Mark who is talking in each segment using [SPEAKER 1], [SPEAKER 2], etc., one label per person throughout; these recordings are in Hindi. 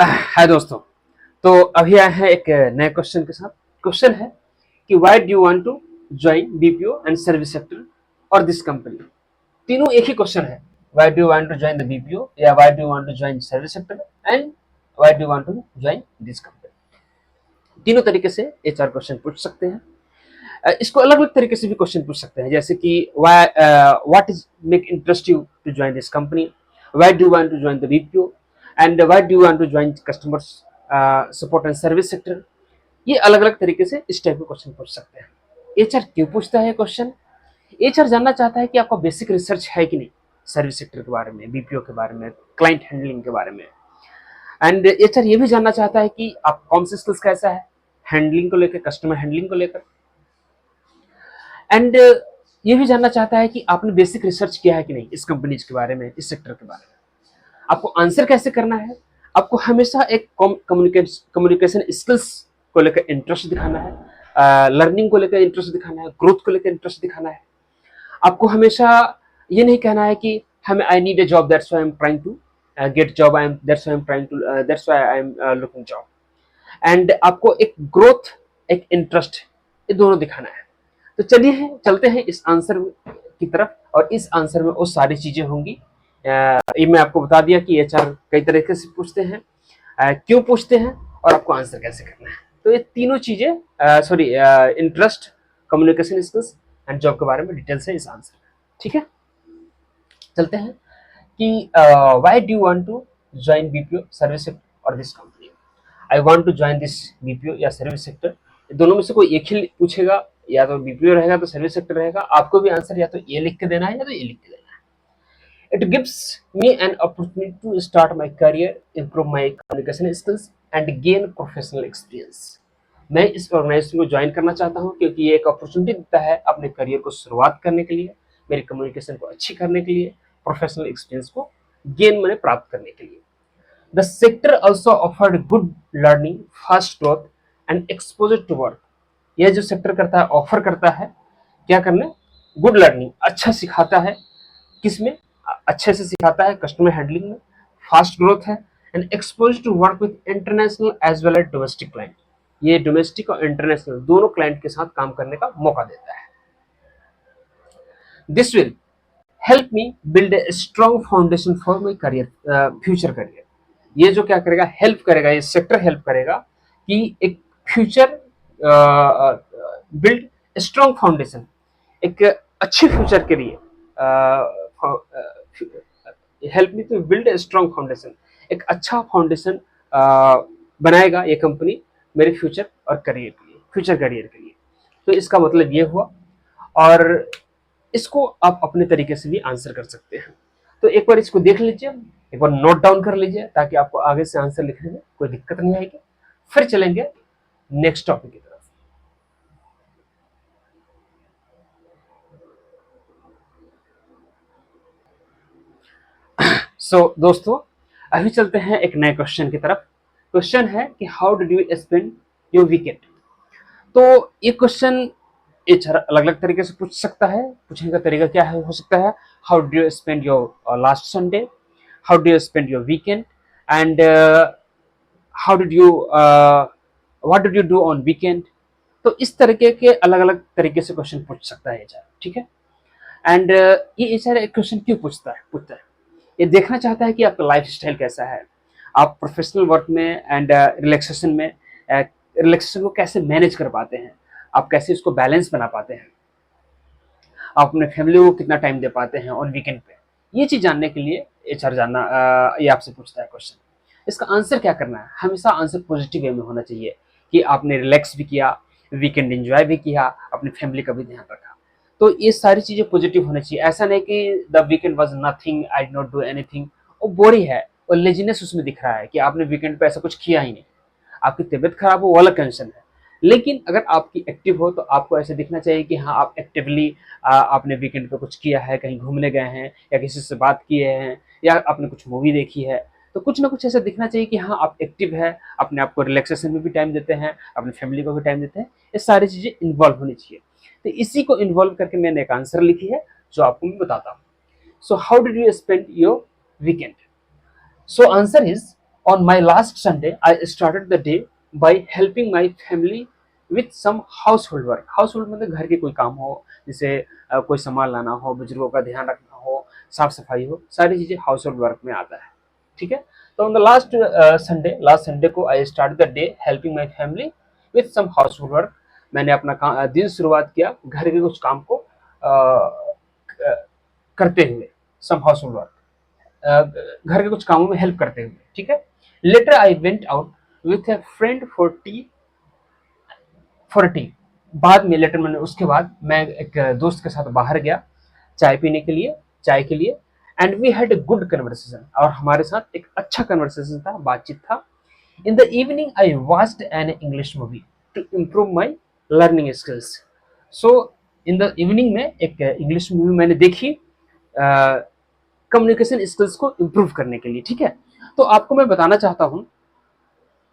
[SPEAKER 1] हाय दोस्तों। तो अभी आए हैं एक नए क्वेश्चन के साथ। क्वेश्चन है कि why do you want to join BPO and service sector और दिस कंपनी। तीनों एक ही क्वेश्चन है। Why do you want to join the BPO या why do you want to join service sector and why do you want to join this company. तीनों तरीके से एचआर क्वेश्चन पूछ सकते हैं। इसको अलग अलग तरीके से भी क्वेश्चन पूछ सकते हैं, जैसे कि what is make interest you to join this company, why do you want to join the BPO and why do you want to join customers support and service sector. ये अलग अलग तरीके से इस टाइप के क्वेश्चन पूछ सकते हैं। एचआर क्यों पूछता है क्वेश्चन? एचआर जानना चाहता है कि आपका बेसिक रिसर्च है कि नहीं सर्विस सेक्टर के बारे में, बीपीओ के बारे में, क्लाइंट हैंडलिंग के बारे में। एंड एचआर ये भी जानना चाहता है कि आप कौन से स्किल्स कैसा है हैंडलिंग को लेकर, कस्टमर हैंडलिंग को लेकर। एंड ये भी जानना चाहता है कि आपने बेसिक रिसर्च किया है कि नहीं इस कंपनीज के बारे में, इस सेक्टर के बारे में। आपको आंसर कैसे करना है? आपको हमेशा एक कम्युनिकेशन स्किल्स को लेकर इंटरेस्ट दिखाना है, लर्निंग को लेकर इंटरेस्ट दिखाना है, ग्रोथ को लेकर इंटरेस्ट दिखाना है। आपको हमेशा ये नहीं कहना है कि हमें I need a job that's why I am trying to get job, I am that's why I am trying to that's why I am looking job. And आपको एक ग्रोथ, एक इंटरेस्ट, ये दोनों दिखाना है। तो चलिए चलते हैं इस आंसर की तरफ, और इस आंसर में वो सारी चीजें होंगी। ये मैं आपको बता दिया कि एचआर कई तरीके से पूछते हैं, क्यों पूछते हैं और आपको आंसर कैसे करना है। तो ये तीनों चीजें sorry interest, communication skills and job के बारे में डिटेल से इस आंसर में। ठीक है, चलते हैं कि why do you want to join BPO service और this company. I want to join this BPO या सर्विस सेक्टर, दोनों में से कोई एक ही पूछेगा, या तो बीपीओ रहेगा तो सर्विस सेक्टर रहेगा। आपको भी आंसर या तो ये लिख के देना है या तो ये लिख के देना है। It gives me an opportunity to start my career, improve my communication skills and gain professional experience. मैं इस ऑर्गेनाइजेशन को ज्वाइन करना चाहता हूँ क्योंकि ये एक अपॉर्चुनिटी देता है अपने करियर को शुरुआत करने के लिए, मेरी कम्युनिकेशन को अच्छी करने के लिए, प्रोफेशनल एक्सपीरियंस को गेन मैंने प्राप्त करने के लिए। The sector also offered good learning, fast growth and exposure to work. यह जो सेक्टर करता है, ऑफर करता है क्या करने, गुड लर्निंग, अच्छा सिखाता है। किसमें? अच्छे से सिखाता है कस्टमर हैंडलिंग में, फास्ट ग्रोथ है and expose to work with international as well as domestic client. ये डोमेस्टिक और इंटरनेशनल दोनों क्लाइंट के साथ काम करने का मौका देता है। This will help me build a strong foundation for my career, future career. ये जो क्या करेगा, हेल्प करेगा, ये सेक्टर हेल्प करेगा कि एक फ्यूचर बिल्ड स्ट्रॉन्ग फाउंडेशन, एक अच्छे फ्यूचर के लिए help me to build a strong foundation, एक अच्छा फाउंडेशन बनाएगा ये कंपनी मेरे फ्यूचर और करियर के लिए, फ्यूचर करियर के लिए। तो इसका मतलब ये हुआ, और इसको आप अपने तरीके से भी आंसर कर सकते हैं। तो एक बार इसको देख लीजिए, एक बार नोट डाउन कर लीजिए ताकि आपको आगे से आंसर लिखने में कोई दिक्कत नहीं आएगी। फिर चलेंगे नेक्स्ट टॉपिक की तरफ। दोस्तों अभी चलते हैं एक नए क्वेश्चन की तरफ। क्वेश्चन है कि how did you spend your weekend. तो ये क्वेश्चन अलग अलग तरीके से पूछ सकता है। पूछने का तरीका क्या है, हो सकता है how do you spend your last Sunday, how do you spend your weekend and how did you what did you do on weekend. तो इस तरीके के अलग अलग तरीके से क्वेश्चन पूछ सकता है एचआर। ठीक है, एंड ये एचआर एक क्वेश्चन क्यों पूछता है, ये देखना चाहता है कि आपका लाइफ स्टाइल कैसा है, आप प्रोफेशनल वर्क में एंड रिलैक्सेशन में रिलैक्सेशन को कैसे मैनेज कर पाते हैं, आप कैसे इसको बैलेंस बना पाते हैं, आप अपने फैमिली को कितना टाइम दे पाते हैं ऑन वीकेंड पे। ये चीज जानने के लिए एचआर ये आपसे पूछता है क्वेश्चन। इसका आंसर क्या करना है, हमेशा आंसर पॉजिटिव वे में होना चाहिए कि आपने रिलैक्स भी किया, वीकेंड एंजॉय भी किया, अपनी फैमिली का भी ध्यान रखा। तो ये सारी चीजें पॉजिटिव होनी चाहिए। ऐसा नहीं कि the weekend was nothing, I did not do anything, वो बोरिंग है और लेजीनेस उसमें दिख रहा है कि आपने वीकेंड पे ऐसा कुछ किया ही नहीं। आपकी तबीयत खराब हो वो अलग टेंशन है, लेकिन अगर आपकी एक्टिव हो तो आपको ऐसे दिखना चाहिए कि हाँ आप एक्टिवली आपने वीकेंड पे कुछ किया है, कहीं घूमने गए हैं या किसी से बात किए हैं या आपने कुछ मूवी देखी है। तो कुछ ना कुछ ऐसा दिखना चाहिए कि हाँ आप एक्टिव है, अपने आप को रिलैक्सेशन में भी टाइम देते हैं, अपनी फैमिली को भी टाइम देते हैं। ये सारी चीजें इन्वॉल्व होनी चाहिए। तो इसी को इन्वॉल्व करके मैंने एक आंसर लिखी है जो आपको मैं बताता हूँ। So how did you spend your weekend? So answer is On my last Sunday, I started the day by helping my family with some household work. Household मतलब घर के कोई काम हो, जैसे कोई सामान लाना हो, बुजुर्गों का ध्यान रखना हो, साफ सफाई हो, सारी चीजें हाउस होल्ड वर्क में आता है. ठीक है. तो ऑन द लास्ट संडे को I start the day helping my family with some household work. मैंने अपना दिन शुरुआत किया घर के कुछ काम को करते हुए, सम हाउस होल्ड वर्क, घर के कुछ कामों में हेल्प करते हुए. ठीक है. Later I went out with a friend for tea. बाद में लेटर मैंने उसके बाद मैं एक दोस्त के साथ बाहर गया चाय पीने के लिए, चाय के लिए. And we had a good conversation, और हमारे साथ एक अच्छा कन्वर्सेशन था, बातचीत था. In the evening I watched an English movie to improve my learning skills. So in the evening में एक इंग्लिश मूवी मैंने देखी कम्युनिकेशन स्किल्स को इम्प्रूव करने के लिए. ठीक है. तो आपको मैं बताना चाहता हूँ,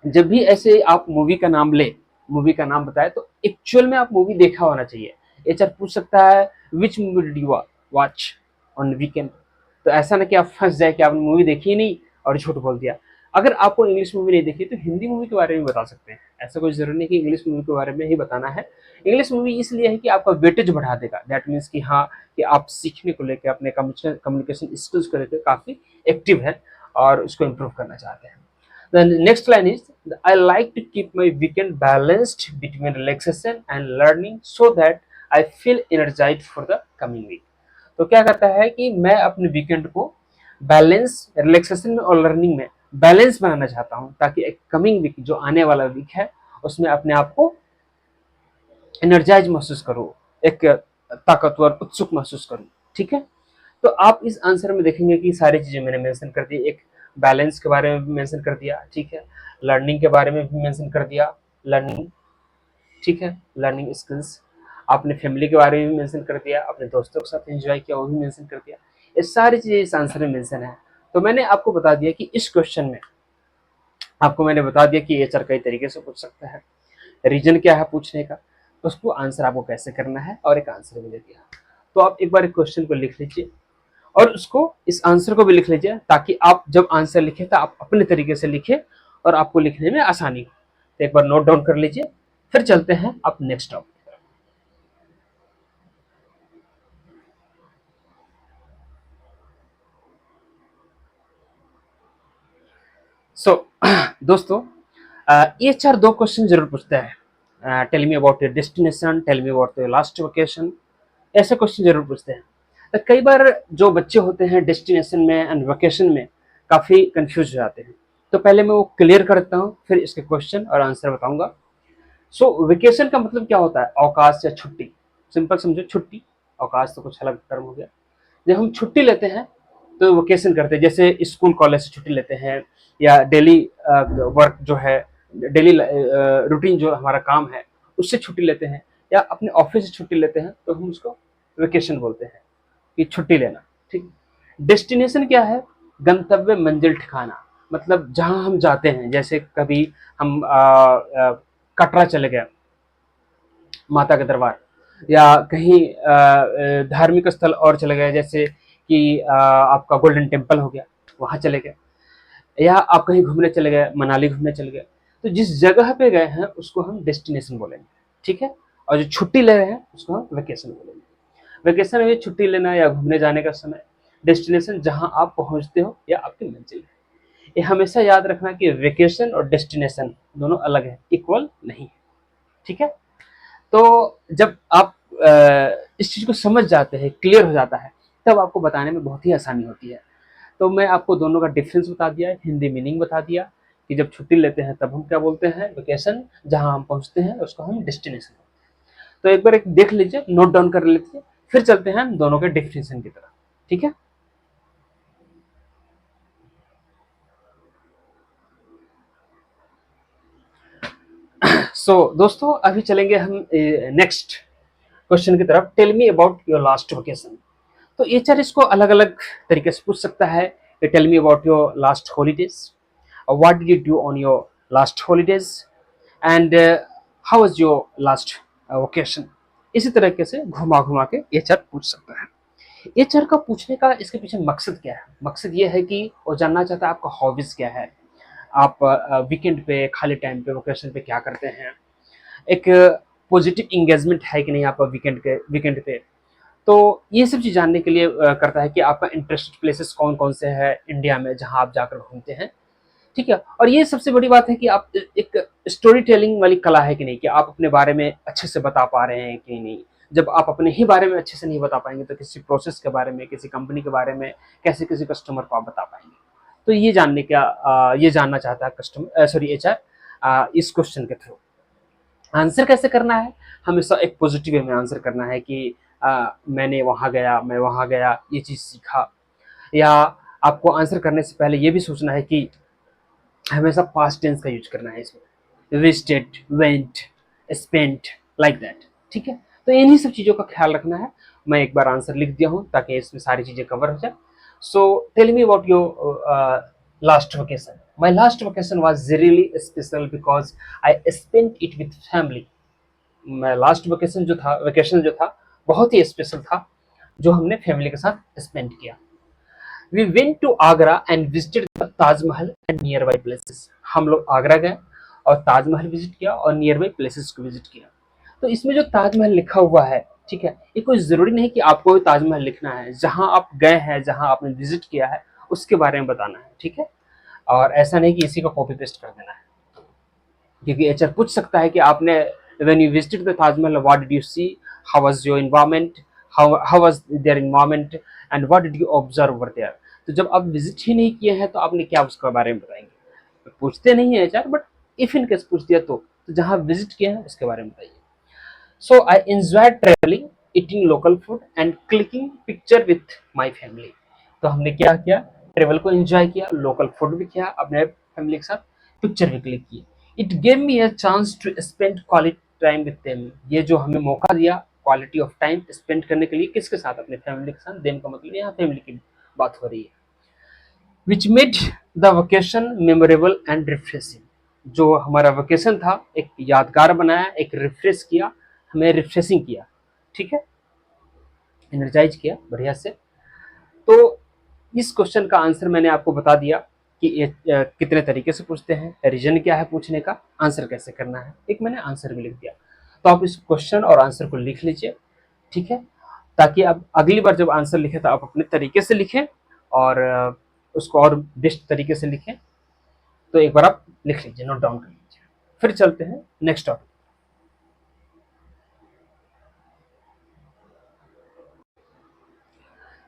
[SPEAKER 1] जब भी ऐसे आप मूवी का नाम ले, मूवी का नाम बताए, तो एक्चुअल में आप मूवी देखा होना चाहिए. एचआर पूछ सकता है which movie did you watch on weekend. तो ऐसा ना कि आप फंस जाए कि आपने मूवी देखी ही नहीं और झूठ बोल दिया. अगर आपको इंग्लिश मूवी नहीं देखी तो हिंदी मूवी के बारे में बता सकते हैं. ऐसा कोई जरूरी नहीं कि इंग्लिश मूवी के बारे में ही बताना है. इंग्लिश मूवी इसलिए है कि आपका वेटेज बढ़ा देगा. दैट मीन्स कि हाँ, कि आप सीखने को लेकर, अपने कम्युनिकेशन स्किल्स को लेकर काफी एक्टिव है और उसको इम्प्रूव करना चाहते हैं. The next line is, I like to keep my weekend balanced between relaxation and learning so that I feel energized for the coming week. तो क्या करता है कि मैं अपने वीकेंड को बैलेंस, रिलैक्सेशन में और लर्निंग में बैलेंस बनाना चाहता हूँ, ताकि एक कमिंग वीक, जो आने वाला वीक है, उसमें अपने आप को एनर्जाइज महसूस करूँ, एक ताकतवर, उत्सुक महसूस करूँ. ठीक है. तो आप इस आंसर में देखेंगे कि सारी चीजें मैंने मेंशन कर दी. एक बैलेंस के बारे में भी मेंशन कर दिया. ठीक है. लर्निंग के बारे में भी मेंशन कर दिया, लर्निंग. ठीक है. Learning skills. आपने फैमिली के बारे में भी मेंशन कर दिया, अपने दोस्तों के साथ एंजॉय किया, वो भी मेंशन कर दिया. ये सारी चीजें इस आंसर में मेंशन है. तो मैंने आपको बता दिया कि इस क्वेश्चन में आपको मैंने बता दिया कि एचआर कई तरीके से पूछ सकता है, रीजन क्या है पूछने का, उसको आंसर आपको कैसे करना है, और एक आंसर भी दे दिया. तो आप एक बार क्वेश्चन को लिख लीजिए और उसको, इस आंसर को भी लिख लीजिए, ताकि आप जब आंसर लिखे तो आप अपने तरीके से लिखे और आपको लिखने में आसानी हो. तो एक बार नोट डाउन कर लीजिए, फिर चलते हैं आप नेक्स्ट टॉपिक. सो दोस्तों, ये चार दो क्वेश्चन जरूर पूछते हैं. Tell me about your destination, tell me about your last vacation, ऐसे क्वेश्चन जरूर पूछते हैं. तो कई बार जो बच्चे होते हैं डेस्टिनेशन में एंड वेकेशन में काफ़ी कंफ्यूज हो जाते हैं. तो पहले मैं वो क्लियर करता हूँ, फिर इसके क्वेश्चन और आंसर बताऊंगा. सो वेकेशन का मतलब क्या होता है? अवकाश या छुट्टी. सिंपल समझो, छुट्टी. अवकाश तो कुछ अलग टर्म हो गया. जब हम छुट्टी लेते हैं तो वेकेशन करते हैं, जैसे स्कूल कॉलेज से छुट्टी लेते हैं, या डेली वर्क जो है, डेली रूटीन जो हमारा काम है, उससे छुट्टी लेते हैं, या अपने ऑफिस से छुट्टी लेते हैं, तो हम उसको वेकेशन बोलते हैं, कि छुट्टी लेना. ठीक. डेस्टिनेशन क्या है? गंतव्य, मंजिल, ठिकाना. मतलब जहां हम जाते हैं, जैसे कभी हम कटरा चले गए, माता के दरबार, या कहीं धार्मिक स्थल और चले गए, जैसे कि आपका गोल्डन टेम्पल हो गया, वहां चले गए, या आप कहीं घूमने चले गए, मनाली घूमने चले गए. तो जिस जगह पे गए हैं उसको हम डेस्टिनेशन बोलेंगे. ठीक है. और जो छुट्टी ले रहे हैं उसको हम वेकेशन बोलेंगे. वेकेशन में छुट्टी लेना या घूमने जाने का समय. डेस्टिनेशन जहां आप पहुंचते हो या आपकी मंजिल है. ये हमेशा याद रखना कि वेकेशन और डेस्टिनेशन दोनों अलग है, इक्वल नहीं है. ठीक है. तो जब आप इस चीज को समझ जाते हैं, क्लियर हो जाता है, तब आपको बताने में बहुत ही आसानी होती है. तो मैं आपको दोनों का डिफरेंस बता दिया, हिंदी मीनिंग बता दिया, कि जब छुट्टी लेते हैं तब हम क्या बोलते हैं? वेकेशन. जहां हम पहुंचते हैं उसको हम डेस्टिनेशन. तो एक बार एक देख लीजिए, नोट डाउन कर लीजिए, फिर चलते हैं हम दोनों के डिफिनेशन की तरफ. ठीक है. दोस्तों, अभी चलेंगे हम नेक्स्ट क्वेश्चन की तरफ. टेल मी अबाउट योर लास्ट वेकेशन. तो एचआर इसको अलग अलग तरीके से पूछ सकता है. Tell me about your last holidays, what did you do on your last holidays, and how was your last vacation. इसी तरीके से घुमा घुमा के एचआर पूछ सकता है. एचआर का पूछने का इसके पीछे मकसद क्या है? मकसद ये है कि वो जानना चाहता है आपका हॉबीज क्या है, आप वीकेंड पे, खाली टाइम पे, वेकेशन पे क्या करते हैं, एक पॉजिटिव इंगेजमेंट है कि नहीं आपका वीकेंड पे। तो ये सब चीज़ जानने के लिए करता है कि आपका इंटरेस्टेड प्लेसेस कौन कौन से हैं इंडिया में जहां आप जाकर घूमते हैं। ठीक है, और ये सबसे बड़ी बात है कि आप एक स्टोरी टेलिंग वाली कला है कि नहीं, कि आप अपने बारे में अच्छे से बता पा रहे हैं कि नहीं। जब आप अपने ही बारे में अच्छे से नहीं बता पाएंगे तो किसी प्रोसेस के बारे में, किसी कंपनी के बारे में कैसे किसी कस्टमर को आप बता पाएंगे। तो ये जानना चाहता है एचआर इस क्वेश्चन के थ्रू। आंसर कैसे करना है, हमेशा एक पॉजिटिव वे में आंसर करना है कि मैंने वहाँ गया, मैं वहाँ गया, ये चीज़ सीखा। या आपको आंसर करने से पहले ये भी सोचना है कि हमेशा पास्ट टेंस का यूज करना है इसमें, visited, went, spent, like that. ठीक है, तो इन्हीं सब चीज़ों का ख्याल रखना है। मैं एक बार आंसर लिख दिया हूँ ताकि इसमें सारी चीज़ें कवर हो जाए। So tell me about your last vacation. My last vacation was really special because I spent it with family. मैं लास्ट वेकेशन जो था बहुत ही स्पेशल था, जो हमने फैमिली के साथ स्पेंड किया। We went to Agra and visited the Taj Mahal and nearby places. हम लोग आगरा गए और ताजमहल विजिट किया और नियर बाई प्लेसेस को विजिट किया। तो इसमें जो ताजमहल लिखा हुआ है, ठीक है, ये कोई जरूरी नहीं कि आपको ताजमहल लिखना है। जहां आप गए हैं, जहां आपने विजिट किया है, उसके बारे में बताना है। ठीक है, और ऐसा नहीं कि इसी को कॉपी पेस्ट कर देना है, क्योंकि एचआर पूछ सकता है कि आपने when you visited the Taj Mahal what did you see, how was your environment, how was their environment and what did you observe over there. तो जब आप विजिट ही नहीं किए हैं तो आपने क्या उसके बारे में बताएंगे। पूछते नहीं है HR, but if in case पूछ दिया तो जहां विजिट किए हैं उसके बारे में बताइए। So I enjoy travelling, eating local food and clicking picture with my family. तो हमने क्या किया, ट्रेवल को एंजॉय किया, लोकल फूड भी किया, अपने फैमिली के साथ पिक्चर भी क्लिक की। It gave me a chance to spend quality time with them. ये जो हमें मौका दिया क्वालिटी ऑफ टाइम स्पेंड करने के लिए, किसके साथ, अपने फैमिली के साथ। देम का मतलब यहाँ फैमिली की बात हो रही है। Which made the vacation memorable and refreshing. जो हमारा वेकेशन था एक यादगार बनाया, एक रिफ्रेश किया, हमें रिफ्रेशिंग किया। ठीक है, एनर्जाइज किया बढ़िया से। तो इस क्वेश्चन का आंसर मैंने आपको बता दिया कि ये कितने तरीके से पूछते हैं, रीजन क्या है पूछने का, आंसर कैसे करना है, एक मैंने आंसर भी लिख दिया। तो आप इस क्वेश्चन और आंसर को लिख लीजिए। ठीक है, ताकि आप अगली बार जब आंसर लिखें तो आप अपने तरीके से लिखें और उसको और बेस्ट तरीके से लिखें। तो एक बार आप लिख लीजिए, नोट डाउन कर लीजिए। फिर चलते हैं नेक्स्ट टॉपिक।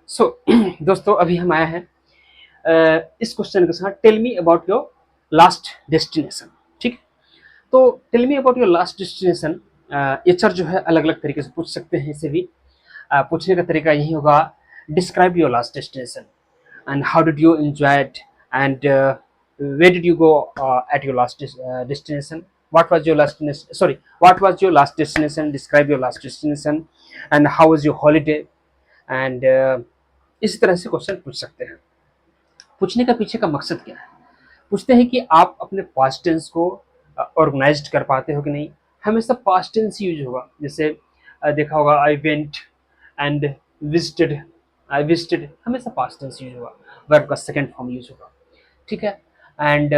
[SPEAKER 1] सो दोस्तों, अभी हम आए हैं इस क्वेश्चन के साथ, tell me about your last destination. ठीक, तो tell me about your last destination. HR जो है अलग अलग तरीके से पूछ सकते हैं इसे भी। पूछने का तरीका यही होगा, describe your last destination and how did you enjoy it and where did you go at your last destination, what was your last destination, describe your last destination and how was your holiday and इसी तरह से क्वेश्चन पूछ सकते हैं। पूछने का पीछे का मकसद क्या है, पूछते हैं कि आप अपने पास्ट टेंस को ऑर्गेनाइज्ड कर पाते हो कि नहीं। हमेशा पास्ट टेंस यूज होगा। जैसे देखा होगा, I went and visited, I visited, हमेशा पास्ट टेंस यूज होगा, वर्ब का सेकंड फॉर्म यूज होगा। ठीक है, एंड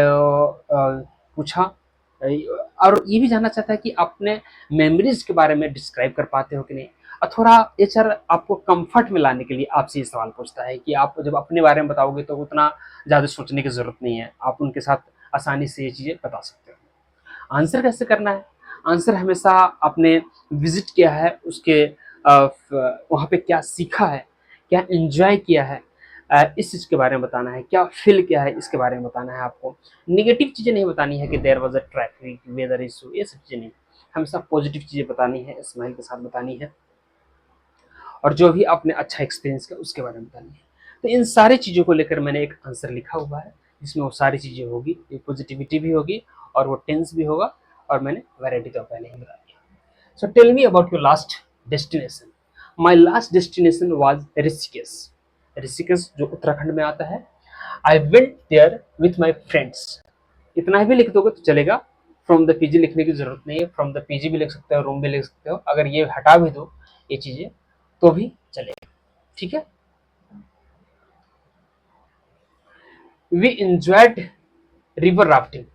[SPEAKER 1] पूछा और ये भी जानना चाहता है कि अपने मेमोरीज के बारे में डिस्क्राइब कर पाते हो कि नहीं। और थोड़ा एचआर आपको कंफर्ट में लाने के लिए आपसे ये सवाल पूछता है कि आप जब अपने बारे में बताओगे तो उतना ज़्यादा सोचने की ज़रूरत नहीं है, आप उनके साथ आसानी से ये चीज़ें बता सकते हो। आंसर कैसे करना है, आंसर हमेशा आपने विजिट किया है उसके वहाँ पे क्या सीखा है, क्या एंजॉय किया है, इस चीज़ के बारे में बताना है, क्या फील किया है इसके बारे में बताना है। आपको नेगेटिव चीज़ें नहीं बतानी है कि there was a traffic, weather issue, ये सब चीज़ें नहीं, हमेशा पॉजिटिव चीज़ें बतानी है, स्माइल के साथ बतानी है, और जो भी आपने अच्छा एक्सपीरियंस किया उसके बारे में बतानी है। तो इन सारी चीज़ों को लेकर मैंने एक आंसर लिखा हुआ है जिसमें वो सारी चीज़ें होगी, पॉजिटिविटी भी होगी और वो टेंस भी होगा, और मैंने वैरायटी तो पहले ही बता दिया। So tell me about your last destination. My last destination was Rishikesh. Rishikesh जो उत्तराखंड में आता है। I went there with my friends. इतना भी लिख दोगे तो चलेगा, फ्रॉम द पीजी लिखने की जरूरत नहीं है, फ्रॉम द पीजी भी लिख सकते हो, रूम भी लिख सकते हो, अगर ये हटा भी दो ये चीजें तो भी चलेगा। ठीक है, we enjoyed river rafting,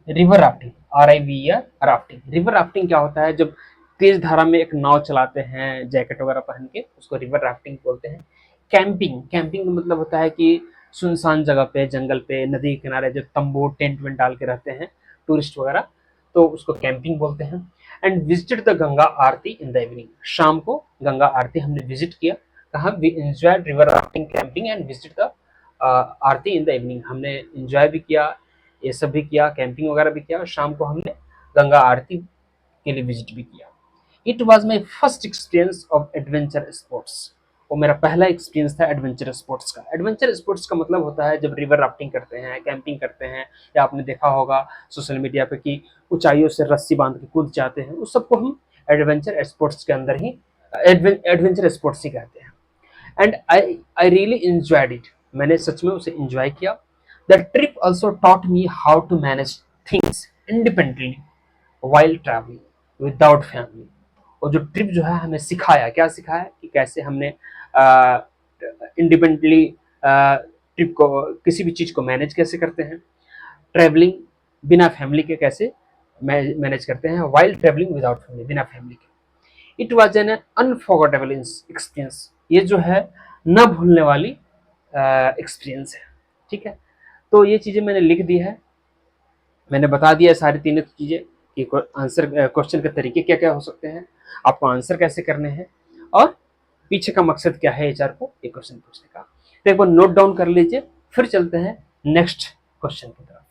[SPEAKER 1] river rafting, RIVER rafting. River rafting क्या होता है, जब तेज धारा में एक नाव चलाते हैं जैकेट वगैरह पहन के, उसको रिवर राफ्टिंग बोलते हैं। कैंपिंग, कैंपिंग का मतलब होता है कि सुनसान जगह पे, जंगल पे, नदी के किनारे जो तंबू टेंट वेंट डाल के रहते हैं टूरिस्ट वगैरह, तो उसको कैंपिंग बोलते हैं। And visited the Ganga aarti in the evening, शाम को गंगा आरती हमने विजिट किया। कहा, we enjoyed river rafting, camping and visit the aarti in the evening, हमने एंजॉय भी किया, ये सब भी किया, कैंपिंग वगैरह भी किया, और शाम को हमने गंगा आरती के लिए विजिट भी किया। It was my first experience of adventure sports, वो मेरा पहला एक्सपीरियंस था एडवेंचर स्पोर्ट्स का। एडवेंचर स्पोर्ट्स का मतलब होता है जब रिवर राफ्टिंग करते हैं, कैंपिंग करते हैं, या आपने देखा होगा सोशल मीडिया पे कि ऊंचाइयों से रस्सी बांध के कूद जाते हैं, उस सबको हम एडवेंचर स्पोर्ट्स के अंदर ही एडवेंचर स्पोर्ट्स ही कहते हैं। And I really enjoyed it, मैंने सच में उसे एंजॉय किया। The trip also taught me how to manage things independently while travelling without family. और जो ट्रिप जो है हमें सिखाया, क्या सिखाया कि कैसे हमने इंडिपेंडेंटली ट्रिप को, किसी भी चीज़ को मैनेज कैसे करते हैं, ट्रैवलिंग बिना फैमिली के कैसे मैनेज करते हैं, वाइल ट्रैवलिंग विदाउट फैमिली, बिना फैमिली के। It was an unforgettable experience, ये जो है न भूलने वाली एक्सपीरियंस है। ठीक है, तो ये चीज़ें मैंने लिख दी है, मैंने बता दिया सारी तीनों चीज़ें कि आंसर क्वेश्चन के तरीके क्या क्या हो सकते हैं, आपको आंसर कैसे करने हैं, और पीछे का मकसद क्या है HR को ये क्वेश्चन पूछने का। तो एक बार नोट डाउन कर लीजिए, फिर चलते हैं नेक्स्ट क्वेश्चन की तरफ।